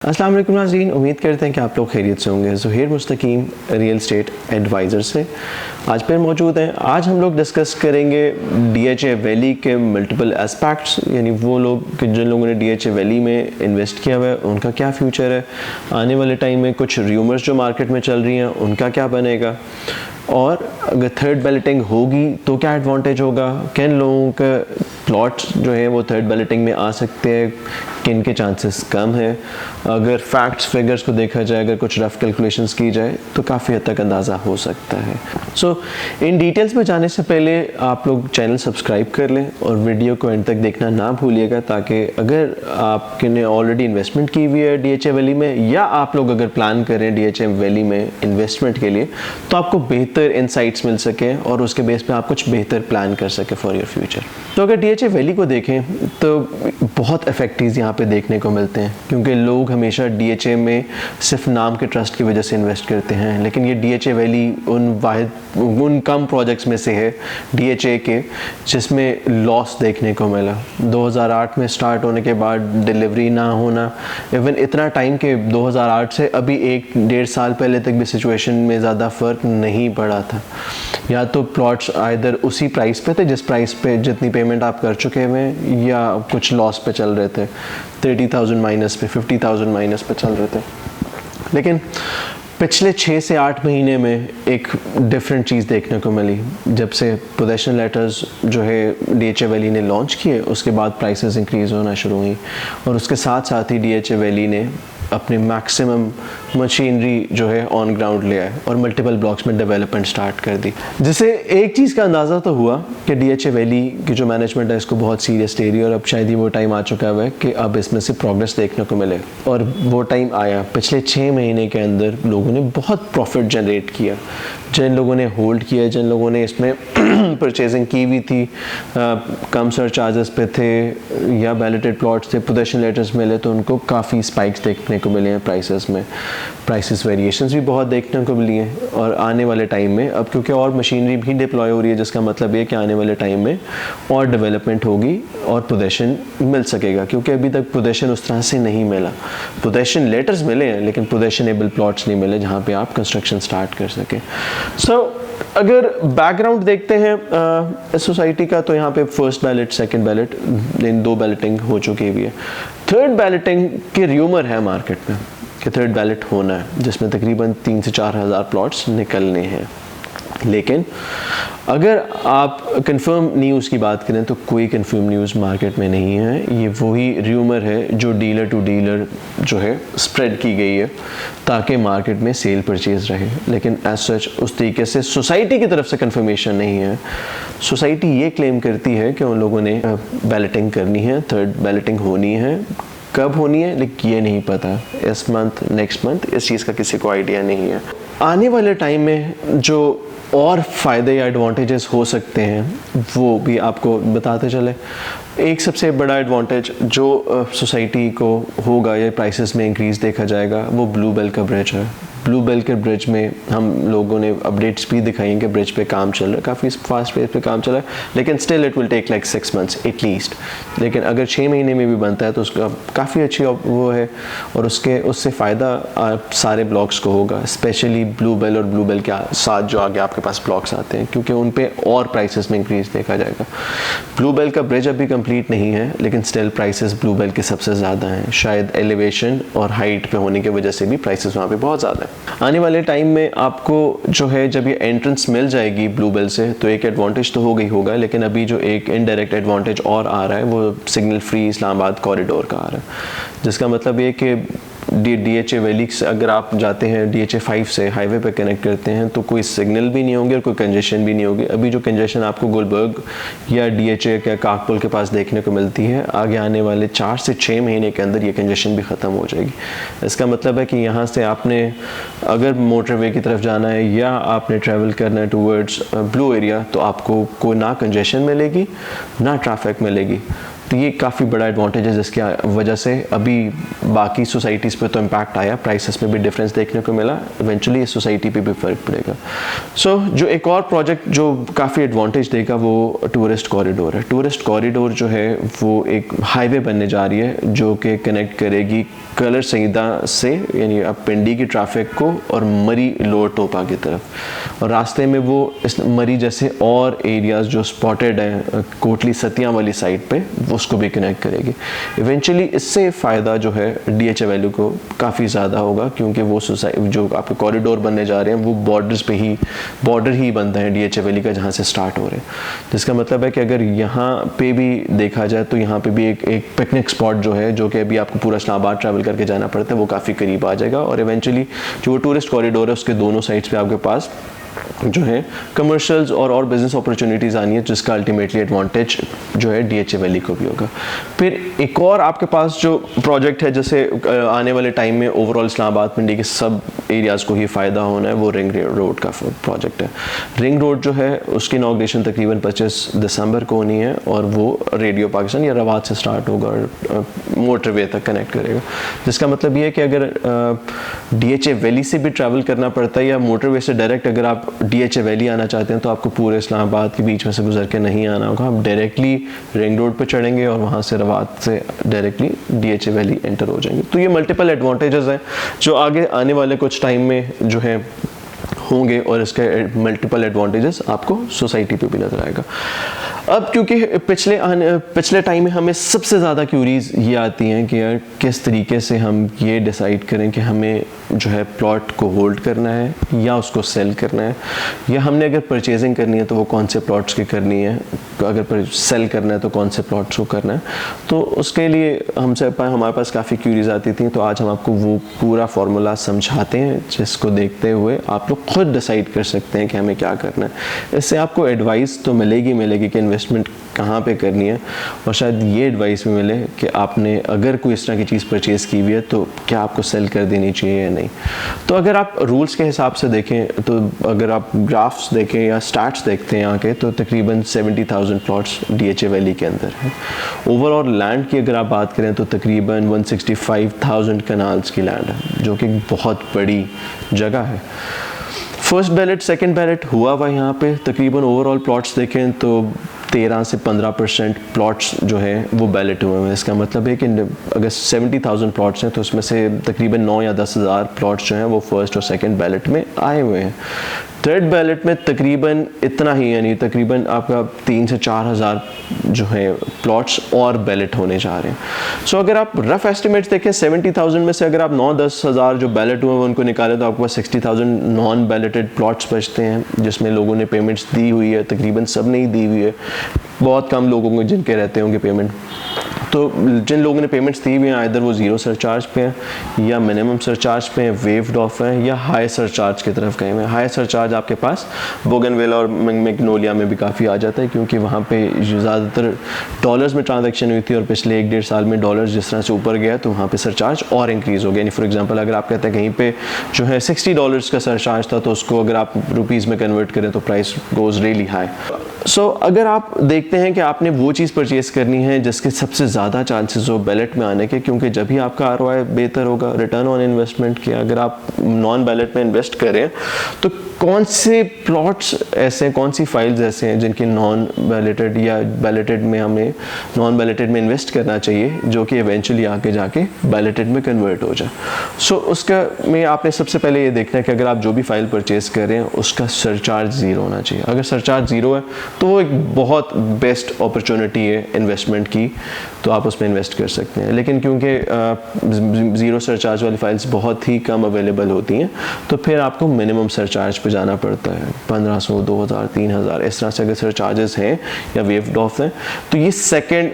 अस्सलाम वालेकुम नाज़रीन, उम्मीद करते हैं कि आप लोग खैरियत से होंगे। ज़ुहैर मुस्तकीम रियल एस्टेट एडवाइज़र से आज फिर मौजूद हैं। आज हम लोग डिस्कस करेंगे DHA वैली के मल्टीपल एस्पेक्ट्स, यानी वो लोग जिन लोगों ने DHA वैली में इन्वेस्ट किया हुआ है उनका क्या फ्यूचर है, आने वाले टाइम में कुछ र्यूमर्स जो मार्केट में चल रही हैं उनका क्या बनेगा, और अगर थर्ड बैलेटिंग होगी तो क्या एडवांटेज होगा, किन लोगों का प्लॉट्स जो है वो थर्ड बैलेटिंग में आ सकते हैं, किन के चांसेस कम है। अगर फैक्ट्स फिगर्स को देखा जाए, अगर कुछ रफ कैलकुलेशंस की जाए तो काफ़ी हद तक अंदाज़ा हो सकता है। सो इन डिटेल्स में जाने से पहले आप लोग चैनल सब्सक्राइब कर लें और वीडियो को एंड तक देखना ना भूलिएगा, ताकि अगर आपने ऑलरेडी इन्वेस्टमेंट की हुई है DHA वैली में, या आप लोग अगर प्लान करें DHA वैली में इन्वेस्टमेंट के लिए, तो आपको बेहतर इंसाइट्स मिल सके और उसके बेस पे आप कुछ बेहतर प्लान कर सके फॉर योर फ्यूचर। तो अगर DHA वैली को देखें तो बहुत इफेक्टिव्स यहाँ पे देखने को मिलते हैं, क्योंकि लोग हमेशा DHA में सिर्फ नाम के ट्रस्ट की वजह से इन्वेस्ट करते हैं, लेकिन ये DHA वैली उन कम प्रोजेक्ट्स में से है DHA के जिसमें लॉस देखने को मिला। 2008 में स्टार्ट होने के बाद डिलीवरी ना होना, इवन इतना टाइम के 2008 से अभी 1-1.5 साल पहले तक भी सिचुएशन में ज़्यादा फ़र्क नहीं पड़ा था। या तो प्लॉट्स आइदर उसी प्राइस पे थे जिस प्राइस पे जितनी पेमेंट आप कर चुके हुए, या कुछ लॉस पे चल रहे थे, 30,000 माइनस पे, 50,000 माइनस पे चल रहे थे। लेकिन पिछले 6 से 8 महीने में एक डिफरेंट चीज़ देखने को मिली। जब से पोजेशन लेटर्स जो है DHA वैली ने लॉन्च किए, उसके बाद प्राइसेस इंक्रीज़ होना शुरू हुई, और उसके साथ साथ ही DHA वैली ने अपने मैक्सिमम मशीनरी जो है ऑन ग्राउंड ले आए और मल्टीपल ब्लॉक्स में डेवलपमेंट स्टार्ट कर दी, जिससे एक चीज़ का अंदाज़ा तो हुआ कि DHA वैली की जो मैनेजमेंट है इसको बहुत सीरियस ले रही है, और अब शायद ही वो टाइम आ चुका है कि अब इसमें से प्रोग्रेस देखने को मिले। और वो टाइम आया। पिछले 6 महीने के अंदर लोगों ने बहुत प्रॉफिट जनरेट किया। जिन लोगों ने होल्ड किया, जिन लोगों ने इसमें परचेजिंग की हुई थी, कम सर चार्जेस पे थे या बैलेटेड प्लॉट्स थे, पोजेशन लेटर्स मिले, तो उनको काफ़ी स्पाइक्स देखने को मिले हैं प्राइसेस में। प्राइसेस वेरिएशंस भी बहुत देखने को मिली हैं, और आने वाले टाइम में अब क्योंकि और मशीनरी भी डिप्लॉय हो रही है, जिसका मतलब ये कि आने वाले टाइम में और डेवलपमेंट होगी और पोजेशन मिल सकेगा, क्योंकि अभी तक पोजेशन उस तरह से नहीं मिला। पोजेशन लेटर्स मिले हैं लेकिन पोजेशनेबल प्लॉट्स नहीं मिले जहाँ पे आप कंस्ट्रक्शन स्टार्ट कर सकें। अगर बैकग्राउंड देखते हैं सोसाइटी का, तो यहाँ पे फर्स्ट बैलेट, सेकंड बैलेट, इन 2 बैलेटिंग हो चुकी हुई है। थर्ड बैलेटिंग के र्यूमर है मार्केट में कि थर्ड बैलेट होना है, जिसमें तकरीबन 3 से 4 हज़ार प्लॉट्स निकलने हैं। लेकिन अगर आप कंफर्म न्यूज़ की बात करें तो कोई कंफर्म न्यूज़ मार्केट में नहीं है। ये वही र्यूमर है जो डीलर टू डीलर जो है स्प्रेड की गई है ताकि मार्केट में सेल परचेज रहे, लेकिन एज सच उस तरीके से सोसाइटी की तरफ से कंफर्मेशन नहीं है। सोसाइटी ये क्लेम करती है कि उन लोगों ने बैलेटिंग करनी है, थर्ड बैलेटिंग होनी है, कब होनी है लेकिन ये नहीं पता, इस मंथ, नेक्स्ट मंथ, इस चीज़ का किसी को आइडिया नहीं है। आने वाले टाइम में जो और फ़ायदे या एडवांटेजेस हो सकते हैं वो भी आपको बताते चले। एक सबसे बड़ा एडवांटेज जो सोसाइटी को होगा या प्राइसेस में इंक्रीज़ देखा जाएगा, वो ब्लू बेल का ब्रिज है। ब्लू बेल के ब्रिज में हम लोगों ने अपडेट्स भी दिखाई हैं कि ब्रिज पे काम चल रहा है, काफ़ी फास्ट पेस पे काम चल रहा है, लेकिन still it will take like 6 months at least. लेकिन अगर 6 महीने में भी बनता है तो उसका काफ़ी अच्छी वो है, और उससे फ़ायदा सारे ब्लॉक्स को होगा, स्पेशली ब्लू बेल और ब्लू बेल के साथ जो आगे आपके पास ब्लॉक्स आते हैं, क्योंकि उन पे और प्राइसेस में इंक्रीज़ देखा जाएगा। ब्लू बेल का ब्रिज अभी कंप्लीट नहीं है, लेकिन स्टिल प्राइसेस ब्लू बेल के सबसे ज़्यादा हैं। शायद एलिवेशन और हाइट पे होने की वजह से भी प्राइसेस वहाँ पे बहुत ज़्यादा है। आने वाले टाइम में आपको जो है जब ये एंट्रेंस मिल जाएगी ब्लू बेल से, तो एक एडवांटेज तो होगा, लेकिन अभी जो एक इनडायरेक्ट एडवांटेज और आ रहा है वो सिग्नल फ्री इस्लामाबाद कॉरिडोर का आ रहा है, जिसका मतलब ये कि DHA वैली से अगर आप जाते हैं DHA 5 से हाईवे पे कनेक्ट करते हैं तो कोई सिग्नल भी नहीं होंगे और कोई कंजेशन भी नहीं होगी। अभी जो कंजेशन आपको गुलबर्ग या DHA या काकपुल के पास देखने को मिलती है, आगे आने वाले 4 से 6 महीने के अंदर ये कंजेशन भी ख़त्म हो जाएगी। इसका मतलब है कि यहाँ से आपने अगर मोटरवे की तरफ जाना है या आपने ट्रैवल करना है टूवर्ड्स ब्लू एरिया, तो आपको कोई ना कंजेशन मिलेगी ना ट्रैफिक मिलेगी। तो ये काफ़ी बड़ा एडवांटेज है, जिसकी वजह से अभी बाकी सोसाइटीज़ पे तो इम्पैक्ट आया, प्राइसेस में भी डिफरेंस देखने को मिला, इवेंचुअली इस सोसाइटी पे भी फ़र्क पड़ेगा। सो जो एक और प्रोजेक्ट जो काफ़ी एडवांटेज देगा वो टूरिस्ट कॉरिडोर है। टूरिस्ट कॉरिडोर जो है वो एक हाईवे बनने जा रही है जो कि कनेक्ट करेगी कलर संगीता से, यानी अब पिंडी की ट्रैफिक को, और मरी लोअर टोपा की तरफ, और रास्ते में वो इस मरी जैसे और एरियाज़ जो स्पॉटेड हैं कोटली सतिया वाली साइड पे, वो उसको भी कनेक्ट करेगी। इवेंचुअली इससे फ़ायदा जो है DHA वैल्यू को काफ़ी ज़्यादा होगा, क्योंकि वो जो आपके कॉरिडोर बनने जा रहे हैं वो बॉर्डर ही बनता है DHA वैली का, जहाँ से स्टार्ट हो रहे हैं। जिसका मतलब है कि अगर यहाँ पे भी देखा जाए तो यहाँ पे भी एक पिकनिक स्पॉट जो है, जो कि अभी आपको पूरा इस्लामाबाद ट्रैवल करके जाना पड़ता है, वो काफ़ी करीब आ जाएगा। और इवेंचुअली जो टूरिस्ट कॉरिडोर है उसके दोनों साइड्स पे आपके पास जो है कमर्शियल्स और बिजनेस अपॉर्चुनिटीज़ आनी है, जिसका अल्टीमेटली एडवांटेज जो है DHA वैली को भी होगा। फिर एक और आपके पास जो प्रोजेक्ट है, जैसे आने वाले टाइम में ओवरऑल इस्लामाबाद पिंडी के सब एरियाज़ को ही फ़ायदा होना है, वो रिंग रोड का प्रोजेक्ट है। रिंग रोड जो है उसकी इनॉग्रेशन तकरीबन 25 दिसंबर को होनी है, और वो रेडियो पाकिस्तान या रवात से स्टार्ट होगा और मोटरवे तक कनेक्ट करेगा। जिसका मतलब ये है कि अगर DHA वैली से भी ट्रैवल करना पड़ता है या मोटरवे से डायरेक्ट अगर आप DHA वैली आना चाहते हैं, तो आपको पूरे इस्लामाबाद के बीच में से गुजर के नहीं आना होगा, आप डायरेक्टली रिंग रोड पे चढ़ेंगे और वहाँ से रवात से डायरेक्टली DHA वैली एंटर हो जाएंगे। तो ये मल्टीपल एडवांटेजेस हैं जो आगे आने वाले कुछ टाइम में जो है होंगे, और इसके मल्टीपल एडवांटेजेस आपको सोसाइटी पे भी नजर आएगा। अब क्योंकि पिछले टाइम में हमें सबसे ज़्यादा क्यूरीज ये आती हैं कि यार किस तरीके से हम ये डिसाइड करें कि हमें जो है प्लॉट को होल्ड करना है या उसको सेल करना है, या हमने अगर परचेजिंग करनी है तो वो कौन से प्लॉट्स की करनी है, अगर सेल करना है तो कौन से प्लॉट्स को करना है। तो उसके लिए हमारे पास काफ़ी क्यूरीज आती थी, तो आज हम आपको वो पूरा फार्मूला समझाते हैं, जिसको देखते हुए आप लोग खुद डिसाइड कर सकते हैं कि हमें क्या करना है। इससे आपको एडवाइस तो मिलेगी कि इन्वेस्टमेंट कहाँ पे करनी है, और शायद ये एडवाइस भी मिले कि आपने अगर कोई इस तरह की चीज़ परचेज़ की हुई है तो क्या आपको सेल कर देनी चाहिए या नहीं। तो अगर आप रूल्स के हिसाब से देखें, तो अगर आप ग्राफ्स देखें या स्टैट्स देखते हैं यहाँ के, तो तकरीबन 70,000 प्लॉट्स DHA वैली के अंदर हैं। ओवरऑल लैंड की अगर आप बात करें तो तकरीबन 165,000 कनाल्स की लैंड है, जो कि बहुत बड़ी जगह है। फर्स्ट बैलेट सेकंड बैलेट हुआ यहाँ पे तकरीबन ओवरऑल प्लॉट्स देखें तो 13 से 15% प्लॉट्स जो हैं वो बैलेट हुए हैं। इसका मतलब है कि अगर 70,000 प्लॉट्स हैं तो उसमें से तकरीबन 9 या 10,000 प्लॉट्स जो हैं वो फर्स्ट और सेकंड बैलेट में आए हुए हैं। थर्ड बैलेट में तकरीबन इतना ही, यानी तकरीबन आपका 3 से 4,000 जो है प्लॉट्स और बैलेट होने जा रहे हैं। सो अगर आप रफ एस्टिमेट्स देखें 70,000 में से अगर आप 9-10 हज़ार जो बैलेट हुए हैं उनको निकालें तो आपके पास 60,000 नॉन बैलेटेड प्लॉट्स बचते हैं, जिसमें लोगों ने पेमेंट्स दी हुई है, तकरीबन सब ने ही दी हुई है, बहुत कम लोगों को जिनके रहते होंगे पेमेंट। तो जिन लोगों ने पेमेंट्स दी हुई हैं आइदर वो ज़ीरो सरचार्ज पे हैं या मिनिमम सरचार्ज पे हैं, वेव्ड ऑफ हैं, या हाई सरचार्ज की तरफ गए हुए हैं। हाई सरचार्ज आपके पास बोगनवेला और मैग्नोलिया में भी काफ़ी आ जाता है, क्योंकि वहाँ पे ज़्यादातर डॉलर्स में ट्रांजैक्शन हुई थी और पिछले 1-1.5 साल में डॉलर्स जिस तरह से ऊपर गया तो वहाँ पे सरचार्ज और इंक्रीज़ हो गया। यानी फॉर एग्जांपल अगर आप कहते हैं कहीं पे जो है $60 का सरचार्ज था, तो उसको अगर आप रुपीज़ में कन्वर्ट करें तो प्राइस गोज़ रियली हाई। सो अगर आप देखते हैं कि आपने वो चीज़ परचेज़ करनी है जिसके सबसे ज़्यादा चांसेस हो बैलेट में आने के, क्योंकि जब ही आपका ROI बेहतर होगा, रिटर्न ऑन इन्वेस्टमेंट के, अगर आप नॉन बैलेट में इन्वेस्ट करें तो कौन से प्लॉट्स ऐसे हैं, कौन सी फाइल्स ऐसे हैं जिनकी नॉन बैलेटेड या बैलेटेड में हमें नॉन बैलेटेड में इन्वेस्ट करना चाहिए, जो कि इवेंचुअली आके जाके बैलेटेड में कन्वर्ट हो जाए। सो उसका में आपने सबसे पहले ये देखना है कि अगर आप जो भी फाइल परचेज़ कर रहे हैं उसका सरचार्ज ज़ीरो होना चाहिए। अगर सरचार्ज ज़ीरो है तो वो एक बहुत बेस्ट अपॉर्चुनिटी है इन्वेस्टमेंट की, तो आप उसमें इन्वेस्ट कर सकते हैं। लेकिन क्योंकि ज़ीरो सरचार्ज वाली फाइल्स बहुत ही कम अवेलेबल होती हैं, तो फिर आपको मिनिमम सरचार्ज पे जाना पड़ता है। 1500, 2000, 3000 इस तरह से अगर सरचार्जेस हैं या वेव्ड ऑफ हैं, तो ये सेकेंड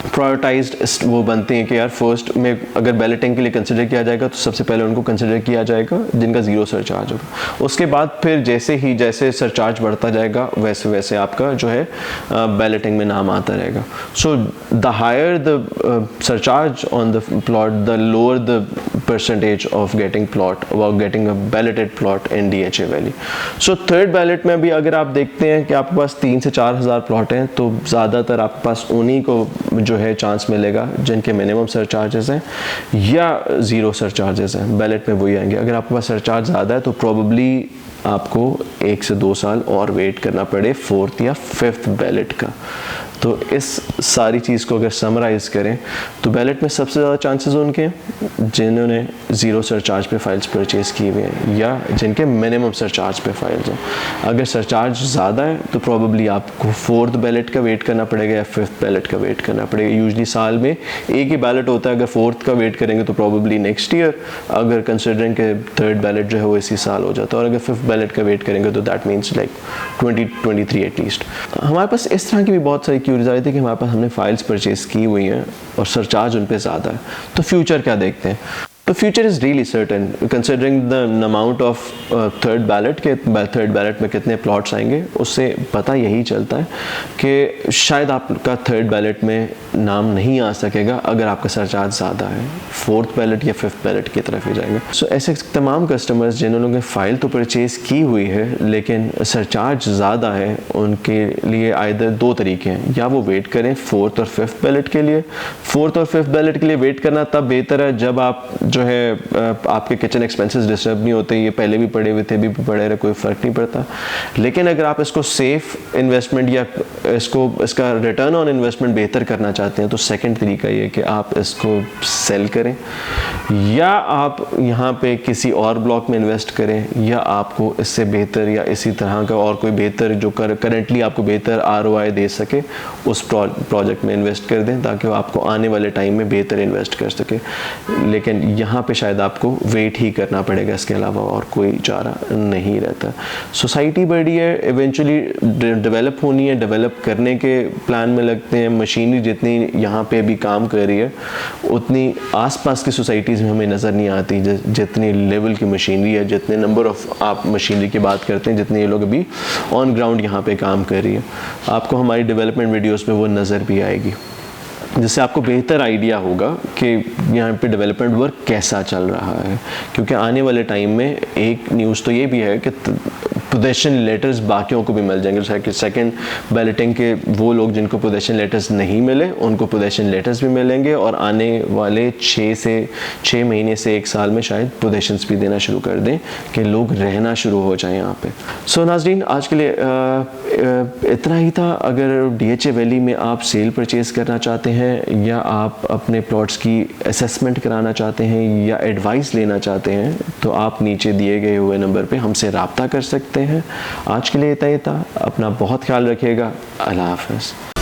प्रायोरिटाइज्ड वो बनते हैं कि यार फर्स्ट में अगर बैलेटिंग के लिए कंसिडर किया जाएगा तो सबसे पहले उनको कंसिडर किया जाएगा जिनका ज़ीरो सरचार्ज होगा। उसके बाद फिर जैसे सरचार्ज बढ़ता जाएगा वैसे वैसे आपका जो है बैलेटिंग में नाम आता रहेगा। So the higher the surcharge on the plot, the lower the percentage of getting plot or getting a balloted plot in DHA Valley. So third ballot में भी अगर आप देखते हैं कि आपके पास 3 से 4 हज़ार प्लॉट हैं तो ज़्यादातर आपके पास उन्हीं को जो है चांस मिलेगा जिनके मिनिमम सरचार्जेस हैं या ज़ीरो सरचार्जेस हैं, बैलेट में वही आएंगे। अगर आपके पास सरचार्ज ज़्यादा है तो प्रॉबली आपको 1 से 2 साल और वेट करना पड़े फोर्थ या फिफ्थ बैलेट का। तो इस सारी चीज़ को अगर समराइज़ करें तो बैलेट में सबसे ज़्यादा चांसेस उनके हैं जिन्होंने ज़ीरो सरचार्ज पे फाइल्स परचेज़ की हुई हैं या जिनके मिनिमम सरचार्ज पे फाइल्स हैं। अगर सरचार्ज ज़्यादा है तो प्रॉबली आपको फोर्थ बैलेट का वेट करना पड़ेगा या फिफ्थ बैलेट का वेट करना पड़ेगा। यूजली साल में एक ही बैलेट होता है, अगर फोर्थ का वेट करेंगे तो प्रॉबली नेक्स्ट ईयर, अगर कंसिडरिंग के थर्ड बैलेट जो है वो इसी साल हो जाता है, और अगर फिफ्थ बैलेट का वेट करेंगे तो दैट मीन्स लाइक 2023 एटलीस्ट। हमारे पास इस तरह की भी बहुत सारी क्यूरीज आ रही थी कि हमारे पास हमने फाइल्स परचेज की हुई हैं और सरचार्ज उन पे ज़्यादा है, तो फ्यूचर क्या देखते हैं। तो future is really certain considering the amount of third ballot के थर्ड बैलेट में कितने प्लॉट्स आएंगे, उससे पता यही चलता है कि शायद आपका थर्ड बैलेट में नाम नहीं आ सकेगा अगर आपका सरचार्ज ज़्यादा है, फोर्थ बैलेट या फिफ्थ बैलेट की तरफ ही जाएंगे। सो ऐसे तमाम कस्टमर्स जिन्होंने फ़ाइल तो परचेज़ की हुई है लेकिन सरचार्ज ज़्यादा है, उनके लिए आइदर दो तरीके हैं, या वो वेट करें फोर्थ और फिफ्थ बैलेट के लिए। फोर्थ और फिफ्थ बैलेट के लिए वेट करना तब बेहतर है जब आप जो है आपके किचन एक्सपेंसेस डिस्टर्ब नहीं होते, ये पहले भी पड़े हुए थे भी पड़े रहे, कोई फ़र्क नहीं पड़ता। लेकिन अगर आप इसको सेफ इन्वेस्टमेंट या इसका रिटर्न ऑन इन्वेस्टमेंट बेहतर करना चाहते हैं तो सेकंड तरीका ये कि आप इसको सेल करें या आप यहाँ पे किसी और ब्लॉक में इन्वेस्ट करें, या आपको इससे बेहतर या इसी तरह का और कोई बेहतर जो करेंटली आपको बेहतर ROI दे सके उस प्रोजेक्ट में इन्वेस्ट कर दें ताकि वो आपको आने वाले टाइम में बेहतर इन्वेस्ट कर सके। लेकिन यहाँ पे शायद आपको वेट ही करना पड़ेगा, इसके अलावा और कोई चारा नहीं रहता। सोसाइटी बड़ी है, इवेंचुअली डेवलप होनी है, डेवलप करने के प्लान में लगते हैं। मशीनरी जितनी यहाँ पे भी काम कर रही है उतनी आसपास की सोसाइटीज़ में हमें नज़र नहीं आती जितनी लेवल की मशीनरी है, जितने नंबर ऑफ आप मशीनरी की बात करते हैं, जितने ये लोग अभी ऑन ग्राउंड यहाँ पे काम कर रही है। आपको हमारी डेवलपमेंट वीडियोस में वो नज़र भी आएगी, जिससे आपको बेहतर आइडिया होगा कि यहाँ पे डेवलपमेंट वर्क कैसा चल रहा है। क्योंकि आने वाले टाइम में एक न्यूज़ तो ये भी है कि पोजेशन लेटर्स बाकियों को भी मिल जाएंगे। जैसे कि सेकंड बैलेटिंग के वो लोग जिनको पोजेशन लेटर्स नहीं मिले उनको पोजेशन लेटर्स भी मिलेंगे, और आने वाले 6 महीने से 1 साल में शायद पोजेशंस भी देना शुरू कर दें कि लोग रहना शुरू हो जाएं यहाँ पे। सो नाज़रीन, आज के लिए इतना ही था। अगर DHA वैली में आप सेल परचेज़ करना चाहते हैं या आप अपने प्लॉट्स की असेसमेंट कराना चाहते हैं या एडवाइस लेना चाहते हैं तो आप नीचे दिए गए हुए नंबर पे हमसे रब्ता कर सकते हैं। आज के लिए इतना ही था। अपना बहुत ख्याल रखिएगा। अल्लाह हाफ़िज़।